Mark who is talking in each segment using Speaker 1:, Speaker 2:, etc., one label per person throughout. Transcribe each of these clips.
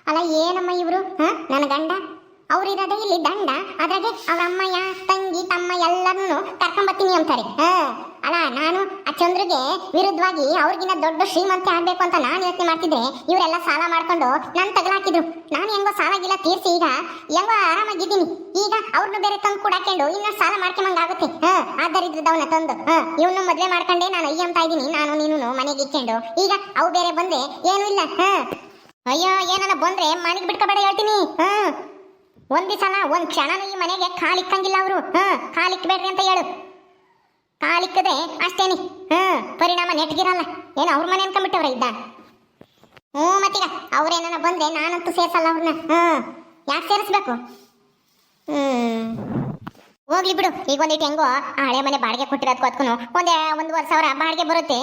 Speaker 1: ಅಲ್ಲ ಏನಮ್ಮ ಇವರು ನನ್ನ ಗಂಡ ಅವ್ರಿರೋದೇ ಇಲ್ಲಿ ದಂಡ, ಅದ್ರಾಗೆ ಅವ್ರ ಅಮ್ಮಯ್ಯ ತಂಗಿ ತಮ್ಮ ಎಲ್ಲರನ್ನು ಕರ್ಕೊಂಬತ್ತೀನಿ ಅಂತಾರೆ. ಅಲ್ಲ ನಾನು ಆ ಚಂದ್ರಿಗೆ ವಿರುದ್ಧವಾಗಿ ಅವ್ರಿಗಿನ್ನ ದೊಡ್ಡ ಶ್ರೀಮಂತೆ ಆಗ್ಬೇಕು ಅಂತ ನಾನು ಯೋಚನೆ ಮಾಡ್ತಿದ್ರೆ ಇವರೆಲ್ಲ ಸಾಲ ಮಾಡ್ಕೊಂಡು ನನ್ ತಗಲಾಕಿದ್ರು. ನಾನು ಹೆಂಗೋ ಸಾಲ ಗಿಲ್ಲ ತೀರ್ಸಿ ಈಗ ಹೆಂಗೋ ಆರಾಮಾಗಿದ್ದೀನಿ. ಈಗ ಅವ್ರನ್ನ ಬೇರೆ ತಂದು ಕೂಡಾಕೊಂಡು ಇನ್ನಷ್ಟು ಸಾಲ ಮಾಡ್ಕೊಂಬಂಗಾಗುತ್ತೆ. ಆದ್ದರಿದ್ದವನ್ನ ತಂದು ಇವನು ಮದ್ವೆ ಮಾಡ್ಕೊಂಡೆ ನಾನು ಅಯ್ಯ ಅಂತ ಇದ್ದೀನಿ. ನಾನು ನೀನು ಮನೆಗೆ ಇಟ್ಕೊಂಡು ಈಗ ಅವು ಬೇರೆ ಬಂದ್ರೆ ಏನು ಇಲ್ಲ. ಅಯ್ಯೋ ಏನಾರ ಬಂದ್ರೆ ಮನೆಗೆ ಬಿಟ್ಕೋಬೇಡ ಹೇಳ್ತೀನಿ. ಒಂದ್ ಸಲ ಒಂದ್ ಕ್ಷಣನೂ ಈ ಮನೆಗೆ ಕಾಲಿಕ್ಕಂಗಿಲ್ಲ ಅವರು. ಕಾಲಿಕ್ಬೇಡ್ರಿ ಅಂತ ಹೇಳು. ಕಾಲಿಕ್ಕದೆ ಅಷ್ಟೇನಿ ಪರಿಣಾಮ ನೆಟ್ಗಿರಲ್ಲ. ಏನು ಅವ್ರ ಮನೆ ಅನ್ಕೊಂಡ್ಬಿಟ್ಟವ್ರ ಇದ್ದ. ಮತ್ತೀಗ ಅವ್ರೇನ ಬಂದ್ರೆ ನಾನಂತೂ ಸೇರ್ಸಲ್ಲ ಅವ್ರನ್ನ. ಯಾಕೆ ಸೇರಿಸ್ಬೇಕು? ಹೋಗ್ಲಿ ಬಿಡು. ಈಗ ಒಂದಿಟ್ಟು ಹೆಂಗೋ ಹಳೆ ಮನೆ ಬಾಡಿಗೆ ಕೊಟ್ಟಿರೋದಕ್ಕೂ ಅದಕ್ಕೂ ಒಂದೂವರೆ ಸಾವಿರ ಬಾಡಿಗೆ ಬರುತ್ತೆ.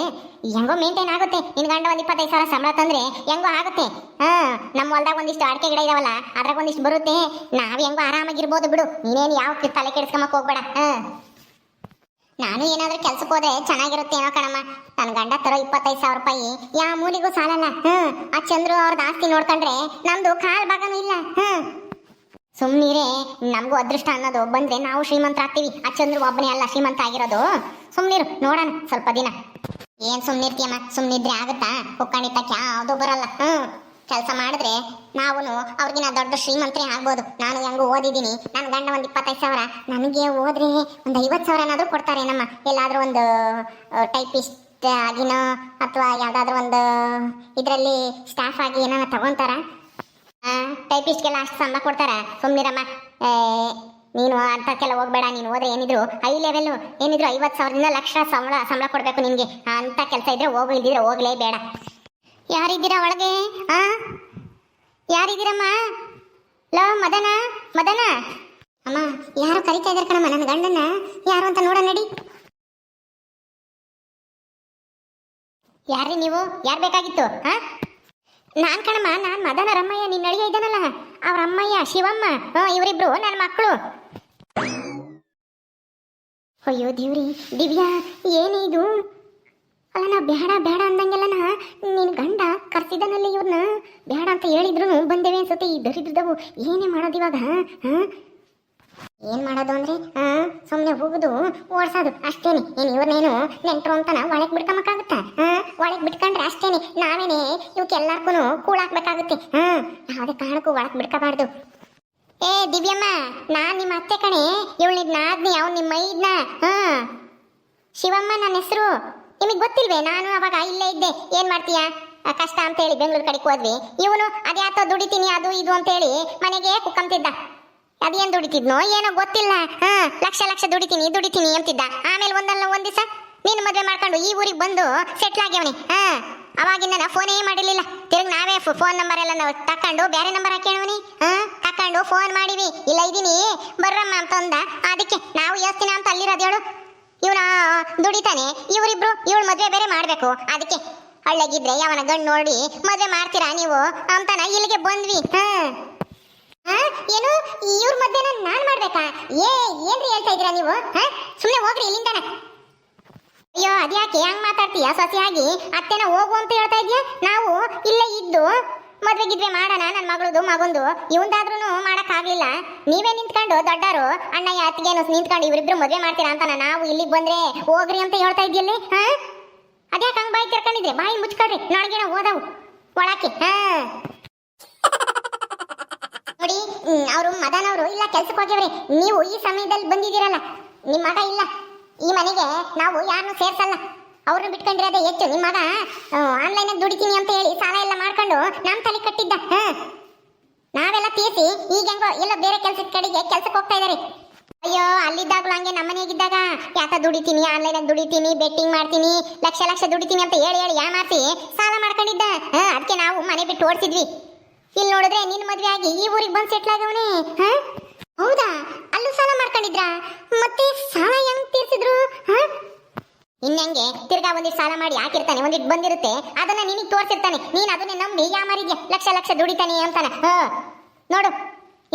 Speaker 1: ಹೆಂಗೋ ಮೇಂಟೈನ್ ಆಗುತ್ತೆ. ನಿನ್ ಗಂಡ 25,000 ಸಂಬಳ ತಂದ್ರೆ ಹೆಂಗೋ ಆಗುತ್ತೆ. ನಮ್ಮ ಹೊಲ್ದಾಗ ಒಂದಿಷ್ಟು ಅಡಿಕೆ ಗಿಡ ಇದಾವಲ್ಲ, ಅದ್ರಾಗ ಒಂದಿಷ್ಟು ಬರುತ್ತೆ. ನಾವ್ ಹೆಂಗೋ ಆರಾಮಾಗಿರ್ಬೋದು ಬಿಡು. ನೀನೇನು ಯಾವ ತಲೆ ಕೆಡಿಸ್ಕೊಂಬಕ್ ಹೋಗ್ಬೇಡ. ನಾನು ಏನಾದ್ರೂ ಕೆಲ್ಸಕ್ಕೆ ಹೋದ್ರೆ ಚೆನ್ನಾಗಿರುತ್ತೆ ಏನೋ ಕಣಮ್ಮ. ನನ್ನ ಗಂಡ ತರೋ 25,000 ರೂಪಾಯಿ ಯಾವ ಮೂಲಿಗೂ ಸಾಲಲ್ಲ. ಆ ಚಂದ್ರು ಅವ್ರದ್ದು ಆಸ್ತಿ ನೋಡ್ಕೊಂಡ್ರೆ ನಮ್ದು ಕಾಲ್ ಭಾಗನೂ ಇಲ್ಲ. ಸುಮ್ನೀರೇ, ನಮಗೂ ಅದೃಷ್ಟ ಅನ್ನೋದು ಬಂದ್ರೆ ನಾವು ಶ್ರೀಮಂತರಾಗ್ತೀವಿ. ಆ ಚಂದ್ರು ಒಬ್ಬನೇ ಅಲ್ಲ ಶ್ರೀಮಂತ ಆಗಿರೋದು. ಸುಮ್ನೀರು ನೋಡೋಣ ಸ್ವಲ್ಪ ದಿನ. ಏನ್ ಸುಮ್ನಿರ್ತೀಯಮ್ಮ? ಸುಮ್ನಿದ್ರೆ ಆಗುತ್ತಾ? ಕುಕ್ಕಣಿತಕ್ಕೆ ಯಾವುದು ಬರಲ್ಲ. ಕೆಲಸ ಮಾಡಿದ್ರೆ ನಾವು ಅವ್ರಿಗಿನ ದೊಡ್ಡ ಶ್ರೀಮಂತರೇ ಆಗ್ಬೋದು. ನಾನು ಹೆಂಗು ಓದಿದ್ದೀನಿ. ನನ್ನ ಗಂಡ 25,000, ನನಗೆ ಹೋದ್ರೆ 50,000 ಏನಾದರೂ ಕೊಡ್ತಾರೆ ನಮ್ಮ. ಎಲ್ಲಾದ್ರೂ ಒಂದು ಟೈಪಿಸ್ಟ್ ಆಗಿನೋ ಅಥವಾ ಯಾವ್ದಾದ್ರು ಒಂದು ಇದರಲ್ಲಿ ಸ್ಟಾಫ್ ಆಗಿ ಏನಾರ ತಗೊಂತಾರ. ಟೈಪಿಸ್ಟ್ಗೆಲ್ಲ ಅಷ್ಟು ಸಂಬಳ ಕೊಡ್ತಾರ. ಸುಮ್ನಿರಮ್ಮ, ನೀನು ಅಂತಕ್ಕೆಲ್ಲ ಹೋಗ್ಬೇಡ. ನೀನು ಹೋದ್ರೆ ಏನಿದ್ರು ಹೈ ಲೆವೆಲ್, ಏನಿದ್ರು 50,000ದಿಂದ ಲಕ್ಷ ಸಂಬಳ ಕೊಡ್ಬೇಕು ನಿನ್ಗೆ. ಅಂತ ಕೆಲಸ ಇದ್ರೆ ಹೋಗು, ಇಲ್ದಿದ್ರೆ ಹೋಗ್ಲೇ ಬೇಡ. ಯಾರಿದ್ದೀರಾ ಒಳಗೆ? ಯಾರಿದ್ದೀರಮ್ಮ? ಲೋ ಮದನ, ಮದನ ಅಮ್ಮ, ಯಾರು ಕರಿತಾ ಇದಾರೆ ಕಣಮ್ಮ ನನ್ನ ಗಂಡನ. ಯಾರು ಅಂತ ನೋಡ ನಡಿ. ಯಾರ್ರಿ ನೀವು? ಯಾರು ಬೇಕಾಗಿತ್ತು? ನಾನ್ ಕಣಮ್ಮ, ನಾನ್ ಮದನ ರಮ್ಮಯ್ಯ, ನಿನ್ನ ಅಳಿಯ ಇದ್ದಾನಲ್ಲ ಅವ್ರ ಅಮ್ಮಯ್ಯ ಶಿವಮ್ಮ. ಇವರಿಬ್ರು ನನ್ನ ಮಕ್ಕಳು. ಅಯ್ಯೋ ದೇವ್ರಿ, ದಿವ್ಯಾ ಏನಿದು? ಅಲ್ಲ ನಾ ಬೇಡ ಬೇಡ ಅಂದಂಗೆಲ್ಲ ನಿನ್ ಗಂಡ ಕರ್ಸಿದನಲ್ಲಿ ಇವ್ರನ್ನ ಬೇಡ ಅಂತ ಹೇಳಿದ್ರು ಬಂದೇವೆ ಅನ್ಸುತ್ತೆ. ಈ ದರಿದ್ರದವು ಏನೇ ಮಾಡೋದು ಇವಾಗ? ಏನ್ ಮಾಡೋದು ಅಂದ್ರೆ ಸುಮ್ನೆ ಹೋಗುದು ಓಡ್ಸೋದು ಅಷ್ಟೇನೆ. ಏನ್ ಇವ್ರನ್ನೇನು ನೆಂಟ್ರು ಅಂತಾನ ಒಳಗ್ ಬಿಡ್ಕೊಂಬಕ್ಕಾಗುತ್ತ? ಒಳಗ್ ಬಿಟ್ಕೊಂಡ್ರೆ ಅಷ್ಟೇನೆ. ನಾವೇನೆ ಇವಕ್ಕೆಲ್ಲರ್ಗು ಕೂಳಾಕ್ಬೇಕಾಗುತ್ತೆ. ಯಾವ್ದೇ ಕಾರಣಕ್ಕೂ ಒಳಗ್ ಬಿಡ್ಕೋಬಾರ್ದು. ಏ ದಿವ್ಯಮ್ಮ, ನಾನ್ ನಿಮ್ಮ ಅತ್ತೆ ಕಣೆ. ಇವಳಿದ್ ನಾದ್ನಿ, ಅವ್ನು ನಿಮ್ಮ ಮೈದ್ನ. ಶಿವಮ್ಮ ನನ್ನ ಹೆಸರು. ನಿಮಗ್ ಗೊತ್ತಿಲ್ವೇ? ನಾನು ಅವಾಗ ಇಲ್ಲೇ ಇದ್ದೆ. ಏನ್ ಮಾಡ್ತೀಯಾ ಕಷ್ಟ ಅಂತ ಹೇಳಿ ಬೆಂಗಳೂರು ಕಡೆಗೆ ಹೋದ್ವಿ. ಇವನು ಅದ್ಯಾತೋ ದುಡಿತೀನಿ ಅದು ಇದು ಅಂತ ಹೇಳಿ ಮನೆಗೆ ಕುಕ್ಕಂತಿದ್ದ. ಅದೇನ್ ದುಡಿತಿದ್ನೋ ಏನೋ ಗೊತ್ತಿಲ್ಲ. ಲಕ್ಷ ದುಡಿತೀನಿ ಅಂತಿದ್ದ. ಆಮೇಲೆ ಒಂದಲ್ಲ ಒಂದ್ ದಿವಸ ನೀನು ಮದ್ವೆ ಮಾಡ್ಕೊಂಡು ಈ ಊರಿಗೆ ಬಂದು ಸೆಟ್ಲ್ ಆಗ್ಯವನಿ. ಅವಾಗಿಂದ ನಾ ಫೋನೇ ಮಾಡಿರ್ಲಿಲ್ಲ. ತಿರುಗಿ ನಾವೇ ಫೋನ್ ನಂಬರ್ ಎಲ್ಲ ನಾವು ತಕೊಂಡು ಬೇರೆ ನಂಬರ್ ಹಾಕ್ಯವನಿ. ತಕೊಂಡು ಫೋನ್ ಮಾಡಿವಿ, ಇಲ್ಲ ಇದೀನಿ ಬರ್ರಮ್ಮ ಅಂತಂದ. ಅದಕ್ಕೆ ನಾವು ಯೋಸ್ತಿನ ಅಂತ ಅಲ್ಲಿರೋದು. ಹೇಳು, ಇವನ ದುಡಿತಾನೆ, ಇವರಿಬ್ರು ಇವಳು ಮದ್ವೆ ಬೇರೆ ಮಾಡ್ಬೇಕು. ಅದಕ್ಕೆ ಹಳ್ಳಿಗಿದ್ರೆ ಅವನ ಗಂಡು ನೋಡಿ ಮದ್ವೆ ಮಾಡ್ತೀರಾ ನೀವು ಅಂತಾನ ಇಲ್ಲಿಗೆ ಬಂದ್ವಿ. ಏನು ಇವ್ರ ಮದ್ವೆನ ನಾನ್ ಮಾಡ್ಬೇಕಾ? ಏನ್ರಿ ಹೇಳ್ತಾ ಇದೀರಾ ನೀವು? ಸುಮ್ನೆ ಹೋಗ್ರಿ ಇಲ್ಲಿಂದಾನ. ಅಯ್ಯೋ ಅದ್ಯಾಕೆ ಹಂಗ್ ಮಾತಾಡ್ತೀಯ? ಸೊಸೆಯಾಗಿ ಅತ್ತೆನ ಹೋಗು ಅಂತ ಹೇಳ್ತಾ ಇದೀಯ. ನಾವು ಇಲ್ಲೇ ಇದ್ದು ಮದ್ವೆ ಗಿದ್ವೆ ಮಾಡೋಣ. ನನ್ನ ಮಗಳದು ಮಗಂದು ಇವಂದಾದ್ರೂ ಮಾಡಕ್ ಆಗ್ಲಿಲ್ಲ. ನೀವೇ ನಿಂತ್ಕೊಂಡು ದೊಡ್ಡರು ಅಣ್ಣಯ್ಯ ಅತ್ತಿಗೇನು ನಿಂತ್ಕೊಂಡು ಇವರಿಬ್ರು ಮದ್ವೆ ಮಾಡ್ತೀರಾ ಅಂತ ನಾವು ಇಲ್ಲಿಗೆ ಬಂದ್ರೆ ಹೋಗ್ರಿ ಅಂತ ಹೇಳ್ತಾ ಇದ್ಯಲ್ಲಿ. ಅದ್ಯಾಕೆ ಹಂಗ್ ಬಾಯಿ ತಿರ್ಕೊಂಡಿದ್ರೆ? ಬಾಯಿ ಮುಚ್ಕೊಡ್ರಿ, ನಾಳೆಗೇನ ಹೋದವು ಒಳಕ್ಕೆ. ನೋಡಿ, ಅವರು ಮದನವರು ಇಲ್ಲ ಕೆಲ್ಸಕ್ಕೆ ಹೋಗ್ಯವ್ರಿ. ನೀವು ಈ ಸಮಯದಲ್ಲಿ ಬಂದಿದ್ದೀರಲ್ಲ, ನಿಮ್ಮ ಮಗ ಇಲ್ಲ ಈ ಮನೆಗೆ. ನಾವು ಯಾರನ್ನೂ ಸೇರ್ಸಲ್ಲ. ಅವ್ರನ್ನ ಬಿಟ್ಕೊಂಡಿರೋದೇ ಹೆಚ್ಚು. ನಿಮ್ಮ ಮಗ ಆನ್ಲೈನ್ ದುಡಿತೀನಿ ಅಂತ ಹೇಳಿ ಸಾಲ ಎಲ್ಲ ಮಾಡ್ಕೊಂಡು ನಮ್ ತಲೆ ಕಟ್ಟಿದ್ದ. ನಾವೆಲ್ಲ ತೀರ್ಸಿ ಈಗ ಹೆಂಗೋ ಎಲ್ಲ ಬೇರೆ ಕೆಲ್ಸದ ಕಡೆಗೆ ಕೆಲ್ಸಕ್ಕೆ ಹೋಗ್ತಾ ಇದಾರೆ. ಅಯ್ಯೋ ಅಲ್ಲಿದ್ದಾಗ್ಲೂ ಹಂಗೆ ನಮ್ಮನೆಗಿದ್ದಾಗ ಯಾತ ದುಡಿತೀನಿ, ಆನ್ಲೈನ್ ದುಡಿತೀನಿ, ಬೆಟ್ಟಿಂಗ್ ಮಾಡ್ತೀನಿ, ಲಕ್ಷ ದುಡಿತೀನಿ ಅಂತ ಹೇಳಿ ಯಾ ಮಾಡ್ತಿ ಸಾಲ ಮಾಡ್ಕೊಂಡಿದ್ದ. ಅದಕ್ಕೆ ನಾವು ಮನೆ ಬಿಟ್ಟು ಓಡಿಸಿದ್ವಿ. ಇಲ್ಲಿ ನೋಡಿದ್ರೆ ನಿನ್ ಮದ್ವೆ ಆಗಿ ಈ ಊರಿಗೆ ಬಂದು ಸೆಟ್ಲ್ ಆಗವನೇ. ಹೌದಾ? ಅಲ್ಲೂ ಸಾಲ ಮಾಡ್ಕೊಂಡಿದ್ರ? ಮತ್ತೆ ಸಾಲ ಹೆಂಗ್ ತೀರ್ಸಿದ್ರು? ಇನ್ನಂಗೆ ತಿರ್ಗಾ ಒಂದಿಟ್ಟು ಸಾಲ ಮಾಡಿ ಹಾಕಿರ್ತಾನೆ, ಒಂದಿಟ್ಟು ಬಂದಿರುತ್ತೆ, ಅದನ್ನ ನಿನಗೆ ತೋರಿಸಿರ್ತಾನೆ. ನೀನ್ ಅದನ್ನೇ ನಂಬಿ ಯಾಮಾರಿದ್ಯಾ ಲಕ್ಷ ದುಡಿತಾನೆ ಅಂತಾನ. ನೋಡು,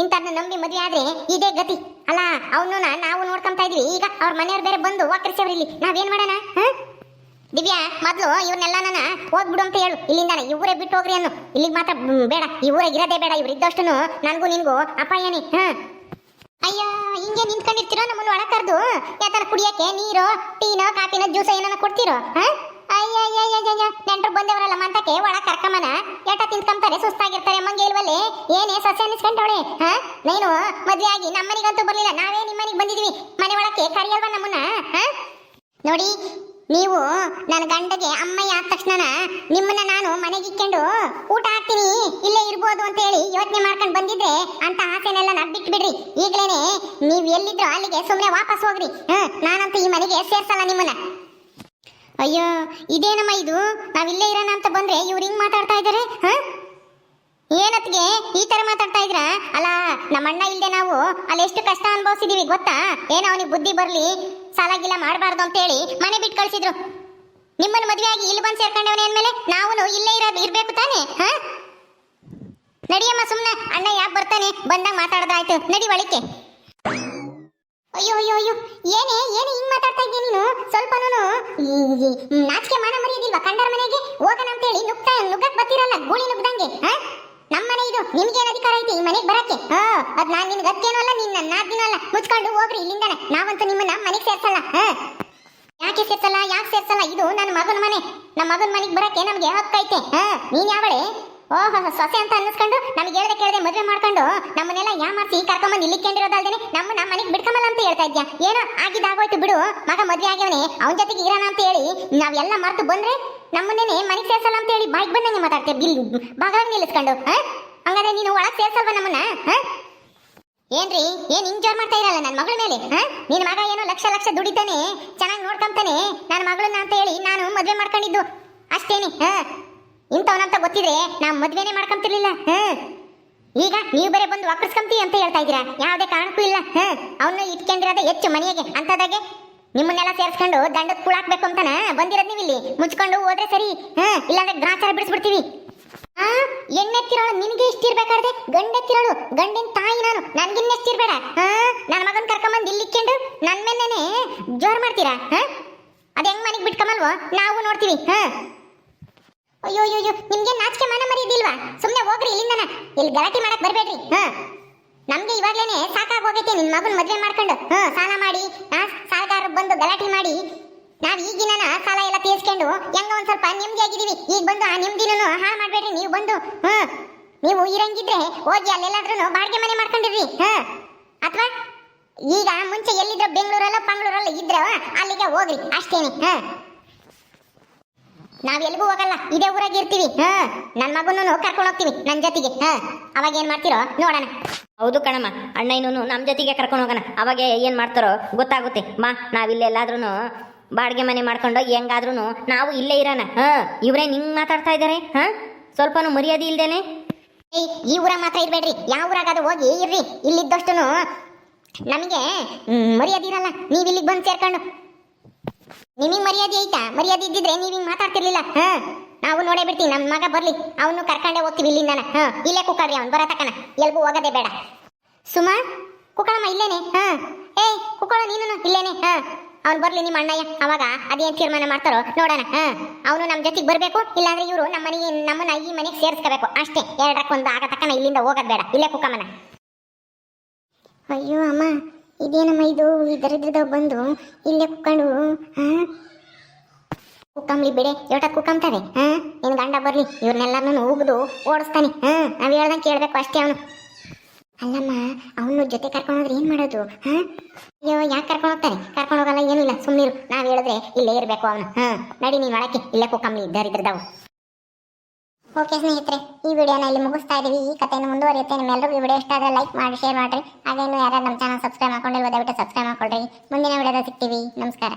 Speaker 1: ಇಂಥದ್ನ ನಂಬಿ ಮದುವೆ ಆದ್ರೆ ಇದೇ ಗತಿ ಅಲ್ಲ. ಅವನು ನಾವು ನೋಡ್ಕೊಂತಾ ಇದೀವಿ. ಈಗ ಅವ್ರ ಮನೆಯವ್ರು ಬೇರೆ ಬಂದು ವಾಕರಿಸವ್ರು ಇಲ್ಲಿ. ನಾವೇನ್ ಮಾಡೋಣ? ದಿವ್ಯಾ ಮೊದ್ಲು ಇವ್ರನ್ನೆಲ್ಲ ನನ್ನ ಹೋಗ್ಬಿಡು ಅಂತ ಹೇಳು ಇಲ್ಲಿಂದಾನೆ. ಇವರೇ ಬಿಟ್ಟು ಹೋಗ್ರಿ ಅನ್ನು. ಇಲ್ಲಿಗೆ ಮಾತ್ರ ಬೇಡ, ಇವರೇ ಇರೋದೇ ಬೇಡ. ಇವ್ರು ಇದ್ದಷ್ಟು ನನಗೂ ನಿನ್ಗೂ ಅಪಾಯನಿ. ಅಯ್ಯೋ, ಹಿಂಗೆ ನಿಂತ್ಕೊಂಡಿರ್ತೀರೋ ನಮ್ಮನ್ನು ಒಳ ಕರೆದು ಯಾತರ ಕುಡಿಯಕ್ಕೆ ನೀರು, ಟೀನೋ, ಕಾಫಿನೋ, ಜ್ಯೂಸೋ ಏನೋ ಕೊಡ್ತೀರೋ? ಅಯ್ಯಯ್ಯಯ್ಯಯ್ಯ, ನೆಂಟ್ರು ಬಂದವರಲ್ಲ ಮಂತಕ್ಕೆ ಒಳ ಕರ್ಕಮನ ಏಟ ತಿಂತ್ಕೊಂತಾರೆ, ಸುಸ್ತಾಗಿರ್ತಾರೆ, ಮಂಗೆ ಇಲ್ವಲ್ಲೇ ಏನೇ ಸಸ್ಯ ಅನ್ನಿಸ್ಕೊಂಡವಳೆ. ನೀನು ಮದ್ವೆ ಆಗಿ ನಮ್ಮನಿಗಂತೂ ಬರ್ಲಿಲ್ಲ, ನಾವೇ ನಿಮ್ಮನಿಗೆ ಬಂದಿದೀವಿ. ಮನೆ ಒಳಕ್ಕೆ ಕರಿಯಲ್ವಾ ನಮ್ಮನ್ನ? ನೋಡಿ, ನೀವು ನನ್ನ ಗಂಡಗೆ ಅಮ್ಮಯ್ಯ ಆದ ತಕ್ಷಣ ನಿಮ್ಮನ್ನ ನಾನು ಮನೆಗೆ ಇಕ್ಕೊಂಡು ಊಟ ಹಾಕ್ತೀನಿ, ಇಲ್ಲೇ ಇರ್ಬೋದು ಅಂತ ಹೇಳಿ ಯೋಚನೆ ಮಾಡ್ಕೊಂಡು ಬಂದಿದ್ರೆ ಅಂತ ಆಸೆನೆಲ್ಲ ಬಿಟ್ಟು ಬಿಡ್ರಿ. ಈಗ್ಲೇನೆ ನೀವ್ ಎಲ್ಲಿದ್ರು ಅಲ್ಲಿಗೆ ಸುಮ್ಮನೆ ವಾಪಸ್ ಹೋಗ್ರಿ. ನಾನಂತೂ ಈ ಮನೆಗೆ ಸೇರ್ಸಲ್ಲ ನಿಮ್ಮನ್ನ. ಅಯ್ಯೋ, ಇದೇನಮ್ಮ ಇದು? ನಾವಿಲ್ಲೇ ಇರೋಣ ಅಂತ ಬಂದ್ರೆ ಇವ್ರು ಹಿಂಗ್ ಮಾತಾಡ್ತಾ ಇದಾರೆ. ಏನತ್ಗೆ ಈ ತರ ಮಾತಾಡ್ತಾ ಇದ್ರ? ಅಲ್ಲ, ನಮ್ಮ ಅಣ್ಣ ಇಲ್ದೆ ನಾವು ಅಲ್ಲಿ ಎಷ್ಟು ಕಷ್ಟ ಅನುಭವಿಸಿದೀವಿ ಗೊತ್ತಾ? ಏನೋ ಅವನಿಗೆ ಬುದ್ಧಿ ಬರ್ಲಿ, ಸಾಲಾಗಿಲ್ಲ ಮಾಡಬಾರ್ದು ಅಂತ ಹೇಳಿ ಮನೆ ಬಿಟ್ಟು ಕಳ್ಸಿದ್ರು. ನಿಮ್ಮನ್ನ ಮದುವೆ ಆಗಿ ಇಲ್ಲಿ ಬಂದು ಸೇರ್ಕೊಂಡವನೇ ಅಂದ್ಮೇಲೆ ನಾವು ಇಲ್ಲೇ ಇರ್ಬೇಕು ತಾನೆ? ನಡಿಯಮ್ಮ ಸುಮ್ನೆ, ಅಣ್ಣ ಯಾಕೆ ಬರ್ತಾನೆ, ಬಂದಾಗ ಮಾತಾಡಿದ್ರಾಯ್ತು. ನಡಿ ಒಳಿಕೆ. ಅಯ್ಯೋ ಅಯ್ಯೋ ಅಯ್ಯೋ, ಏನೇ ಹಿಂಗ್ ಮಾತಾಡ್ತಾ ಇದ್ದೀಯ ನೀನು? ಸ್ವಲ್ಪನೂ ನಾಚಿಕೆ ಮಾನ ಮರ್ಯಾದಿಲ್ವಾ? ಕಂಡರ ಮನೆಗೆ ಹೋಗೋಣ ಅಂತ ಹೇಳಿ ನುಗ್ಗಕ್ ಬರ್ತಿರಲ್ಲ, ಗೂಳಿ ನುಗ್ದಂಗೆ. ನಮ್ಮನೆ ಇದು, ನಿಮ್ಗೇನ್ ಅಧಿಕಾರ ಐತಿ ಈ ಮನೆಗೆ ಬರಕ್ಕೆ? ಅದ್ ನಾನ್ ನಿನ್ಗೆ ಅತ್ತೇನೋ ಅಲ್ಲ, ನಿನ್ನ ನಾದಿನೋ ಅಲ್ಲ. ಮುಚ್ಕೊಂಡು ಹೋಗ್ರಿ ಇಲ್ಲಿಂದಾನೆ. ನಾವಂತೂ ನಿಮ್ಮನ್ನ ಮನೆಗೆ ಸೇರ್ಸಲ್ಲ. ಯಾಕೆ ಸೇರ್ಸಲ್ಲ? ಇದು ನನ್ನ ಮಗನ ಮನೆ. ನಮ್ಮ ಮಗನ ಮನೆಗೆ ಬರಕ್ಕೆ ನಮ್ಗೆ ಹಕ್ಕೈತೆ. ನೀನ್ ಯಾವಳೆ? ಓಹೋ, ಸೊಸೆ ಅಂತ ಅನ್ನಿಸ್ಕೊಂಡು ನಮ್ಗೆ ಹೇಳ್ದೆ ಕೇಳದೆ ಮದುವೆ ಮಾಡ್ಕೊಂಡು ನಮ್ಮನ್ನೆಲ್ಲ ಯಾಮಾರ್ಸಿ ಕರ್ಕೊಂಬಂದು ಇಲ್ಲಿ ಕೇಂದ್ರದಲ್ದೇನೆ ನಮ್ಮ ಮನೆಗೆ ಬಿಡ್ಕೊಂಬಲ್ಲ ಅಂತ ಹೇಳ್ತಾ ಇದ್ಯಾ? ಏನೋ ಆಗಿದ್ದಾಗೋಯ್ತು ಬಿಡು. ಮಗ ಮದುವೆ ಆಗ್ಯವನೆ, ಅವನ ಜೊತೆಗೆ ಇರೋಣ ಅಂತ ಹೇಳಿ ನಾವೆಲ್ಲ ಮರ್ತು ಬಂದ್ರೆ ನಮ್ಮನ್ನೇನೆ ಮನೆಗೆ ಸೇರ್ಸಲ್ಲ ಅಂತ ಹೇಳಿ ಬಾಯಿಗೆ ಬಂದಂಗೆ ಮಾತಾಡ್ತೇವೆ. ಬಿಲ್ ಬಾಗಾಗಿ ನಿಲ್ಲಿಸ್ಕೊಂಡು. ಹಂಗಾದ್ರೆ ನೀನು ಒಳಗೆ ಸೇರ್ಸಲ್ವ ನಮ್ಮನ್ನ? ಏನ್ರಿ, ಏನ್ ಹಿಂಗ್ ಜೋರ್ ಮಾಡ್ತಾ ಇರಲ್ಲ ನನ್ನ ಮಗಳ ಮೇಲೆ? ನಿನ್ ಮಗ ಏನೋ ಲಕ್ಷ ದುಡಿತಾನೆ, ಚೆನ್ನಾಗಿ ನೋಡ್ಕೊಂತಾನೆ ನನ್ನ ಮಗಳನ್ನ ಅಂತ ಹೇಳಿ ನಾನು ಮದುವೆ ಮಾಡ್ಕೊಂಡಿದ್ದು ಅಷ್ಟೇನೆ. ಇಂಥವನಂತ ಗೊತ್ತಿದ್ರೆ ನಾವು ಮದ್ವೆನೇ ಮಾಡ್ಕೊಂತಿರ್ಲಿಲ್ಲ. ಈಗ ನೀವು ಬೇರೆ ಬಂದು ವಾಪಸ್ಕೊಂತೀವಿ ಅಂತ ಹೇಳ್ತಾ ಇದ್ದೀರಾ? ಯಾವುದೇ ಕಾರಣಕ್ಕೂ ಇಲ್ಲ. ಅವನ್ನ ಇಟ್ಕೊಂಡಿರೋದೇ ಹೆಚ್ಚು ಮನೆಗೆ. ಅಂತದಾಗೆ ನಿಮ್ಮನ್ನೆಲ್ಲ ಸೇರಿಸ್ಕೊಂಡು ದಂಡದ ಕೂಳಾಕ್ಬೇಕು ಅಂತಾನ ಬಂದಿರೋದ್ ನೀವು ಇಲ್ಲಿ. ಮುಚ್ಕೊಂಡು ಹೋದ್ರೆ ಸರಿ, ಇಲ್ಲಾಂದ್ರೆ ಗ್ರಾಚಾರ ಬಿಡಿಸ್ಬಿಡ್ತೀವಿ. ಎಣ್ಣೆತ್ತಿರೋಳು ನಿನಗೆ ಇಷ್ಟಿರ್ಬೇಕಾದ್ರೆ ಗಂಡೆತ್ತಿರೋಳು, ಗಂಡಿನ ತಾಯಿ ನಾನು, ನನ್ಗಿನ್ನೆಷ್ಟಿರ್ಬೇಡ. ನನ್ನ ಮಗನ್ ಕರ್ಕೊಂಬಂದು ಇಲ್ಲಿ ಇಕ್ಕೊಂಡು ನನ್ ಮೇಲೇನೆ ಜೋರ್ ಮಾಡ್ತೀರಾ? ಅದ್ ಹೆಂಗ್ ಮನೆಗೆ ಬಿಟ್ಕೊಂಬಲ್ವೋ ನಾವು ನೋಡ್ತೀವಿ. ಅಯ್ಯೋ ಅಯ್ಯೋ, ನಿಮ್ಗೆ ನಾಚಿಕೆ ಮಾನ ಮರ್ಯಾದಿಲ್ವಾ? ಸುಮ್ನೆ ಹೋಗ್ರಿ ಇಲ್ಲಿಂದನ. ಇಲ್ಲಿ ಗಲಾಟೆ ಮಾಡಕ್ ಬರ್ಬೇಡ್ರಿ. ನಮ್ಗೆ ಇವಾಗ್ಲೇನೆ ಸಾಕಾಗಿ ಹೋಗೈತೆ ನಿನ್ ಮಗನ್ ಮದ್ವೆ ಮಾಡ್ಕೊಂಡು ಸಾಲ ಮಾಡಿ, ಸಾಲಗಾರ ಬಂದು ಗಲಾಟೆ ಮಾಡಿ ನಾವ್ ಈಗಿನ ಸಾಲ ಎಲ್ಲ ತೀರ್ಸ್ಕೊಂಡು ಹೆಂಗ ಒಂದ್ ಸ್ವಲ್ಪ ನೆಮ್ಮದಿ ಆಗಿದೀವಿ. ಈಗ ಬಂದು ಆ ನೆಮ್ಮದಿನೂ ಹಾಳು ಮಾಡ್ಬೇಡ್ರಿ. ನೀವು ಬಂದು ನೀವು ಇರಂಗಿದ್ರೆ ಹೋಗಿ ಅಲ್ಲೆಲ್ಲಾದ್ರೂ ಬಾಡಿಗೆ ಮನೆ ಮಾಡ್ಕೊಂಡಿರ್ರಿ. ಅಥವಾ ಈಗ ಮುಂಚೆ ಎಲ್ಲಿದ್ರ ಬೆಂಗಳೂರಲ್ಲ ಪಂಗಳೂರಲ್ಲ ಇದ್ರ ಅಲ್ಲಿಗೆ ಹೋಗ್ರಿ ಅಷ್ಟೇನೆ. ನಾವ್ ಎಲ್ಗೂ ಹೋಗಲ್ಲ, ಇದೇ ಊರಾಗ ಇರ್ತೀವಿ. ನನ್ ಮಗನೂ ಕರ್ಕೊಂಡು ಹೋಗ್ತೀವಿ ನನ್ ಜೊತೆಗೆ. ಅವಾಗ ಏನ್ ಮಾಡ್ತಿರೋ ನೋಡೋಣ.
Speaker 2: ಹೌದು ಕಣಮ್ಮ, ಅಣ್ಣಯ್ಯನೂ ನಮ್ಮ ಜೊತೆಗೆ ಕರ್ಕೊಂಡು ಹೋಗೋಣ. ಅವಾಗ ಏನ್ ಮಾಡ್ತಾರೋ ಗೊತ್ತಾಗುತ್ತೆ. ಬಾ, ನಾವಿಲ್ಲೆಲ್ಲಾದ್ರೂ ಬಾಡಿಗೆ ಮನೆ ಮಾಡ್ಕೊಂಡು ಹೆಂಗಾದ್ರೂ ನಾವು ಇಲ್ಲೇ ಇರೋಣ. ಇವ್ರೇ ನಿಂಗ್ ಮಾತಾಡ್ತಾ ಇದಾರೆ. ಸ್ವಲ್ಪನೂ ಮರ್ಯಾದೆ ಇಲ್ದೇನೆ.
Speaker 1: ಈ ಊರಾಗ ಮಾತ್ರ ಇರ್ಬೇಡ್ರಿ, ಯಾವ ಊರಾಗಾದ್ರೂ ಹೋಗಿ ಇರ್ರಿ. ಇಲ್ಲಿದ್ದಷ್ಟು ನಮಗೆ ಮರ್ಯಾದೆ ಇರಲ್ಲ. ನೀವ್ ಇಲ್ಲಿಗೆ ಬಂದು ಸೇರ್ಕೊಂಡು ನಿಮಗೆ ಮರ್ಯಾದೆ ಐತಾ? ಮರ್ಯಾದೆ ಇದ್ದಿದ್ರೆ ನೀವ್ ಹಿಂಗ್ ಮಾತಾಡ್ತಿರ್ಲಿಲ್ಲ. ನಾವು ನೋಡೇ ಬಿಡ್ತೀವಿ. ನಮ್ಮ ಮಗ ಬರ್ಲಿ, ಅವನು ಕರ್ಕೊಂಡೇ ಹೋಗ್ತೀವಿ ಇಲ್ಲಿಂದಾನ. ಇಲ್ಲೇ ಕುಕ್ಕಳ್ರಿ, ಅವ್ನು ಬರೋ ತಕನ ಎಲ್ಗೂ ಹೋಗೋದೇ ಬೇಡ. ಸುಮಾ, ಕುಕ್ಕಳಮ್ಮ ಇಲ್ಲೇನೆ. ಕುಕ್ಕಳ ನೀನು ಇಲ್ಲೇನೆ. ಅವ್ನು ಬರ್ಲಿ ನಿಮ್ಮ ಅಣ್ಣಯ್ಯ, ಅವಾಗ ಅದೇನ್ ತೀರ್ಮಾನ ಮಾಡ್ತಾರೋ ನೋಡೋಣ. ಅವನು ನಮ್ಮ ಜೊತೆಗೆ ಬರ್ಬೇಕು, ಇಲ್ಲಾಂದ್ರೆ ಇವರು ನಮ್ಮನ್ನ ಈ ಮನೆಗೆ ಸೇರಿಸ್ಕೋಬೇಕು ಅಷ್ಟೇ. ಎರಡಕ್ಕೊಂದು ಆಗ ತಕ್ಕನ ಇಲ್ಲಿಂದ ಹೋಗೋದ್ ಬೇಡ. ಇಲ್ಲೇ ಕುಕ್ಕಮ್ಮನ. ಅಯ್ಯೋ ಅಮ್ಮ, ಇದೇನಮ್ಮ ಇದು? ಇದರಿದ್ರದಾಗ ಬಂದು ಇಲ್ಲೇ ಕುಕ್ಕೊಂಡು ಕುಕ್ಕಂಬ್ಲಿ ಬಿಡೆ, ಎಟ ಕುಕ್ಕಂತಾರೆ. ನಿನ್ ಗಂಡ ಬರ್ಲಿ, ಇವ್ರನ್ನೆಲ್ಲಾನು ಉಗಿದು ಓಡಿಸ್ತಾನೆ. ನಾವ್ ಹೇಳ್ದಂಗೆ ಕೇಳ್ಬೇಕು ಅಷ್ಟೇ. ಅವನು ಅಲ್ಲಮ್ಮ, ಅವನು ಜೊತೆ ಕರ್ಕೊಂಡೋದ್ರೆ ಏನ್ ಮಾಡೋದು? ಅಯ್ಯೋ, ಯಾಕೆ ಕರ್ಕೊಂಡು ಹೋಗ್ತಾರೆ? ಕರ್ಕೊಂಡು ಹೋಗಲ್ಲ, ಏನಿಲ್ಲ, ಸುಮ್ಮನಿರು. ನಾವ್ ಹೇಳಿದ್ರೆ ಇಲ್ಲೇ ಇರ್ಬೇಕು ಅವನು. ನಡಿ ನೀನ್ ಒಳಕ್ಕೆ, ಇಲ್ಲೇ ಕುಕ್ಕಂಬ್ಲಿ ಇದ್ದರಿದ್ರದಾವು. ಓಕೆ ಸ್ನೇಹಿತರೆ, ಈ ವಿಡಿಯೋನ ಇಲ್ಲಿ ಮುಗಿಸ್ತಾ ಇದೀವಿ. ಈ ಕಥೆಯನ್ನು ಮುಂದುವರಿಯುತ್ತೆ. ನಿಮ್ಮೆಲ್ಲರಿಗೂ ಈ ವಿಡಿಯೋ ಇಷ್ಟ ಆದರೆ ಲೈಕ್ ಮಾಡಿ, ಶೇರ್ ಮಾಡಿರಿ. ಹಾಗೇನು ಯಾರು ನಮ್ಮ ಚಾನಲ್ ಸಬ್ಸ್ಕ್ರೈಬ್ ಮಾಡ್ಕೊಂಡಿಲ್ವ ದಯವಿಟ್ಟು ಸಬ್ಸ್ಕ್ರೈಬ್ ಮಾಡ್ಕೊಳ್ರಿ. ಮುಂದಿನ ವಿಡಿಯೋದ ಸಿಗ್ತೀವಿ. ನಮಸ್ಕಾರ.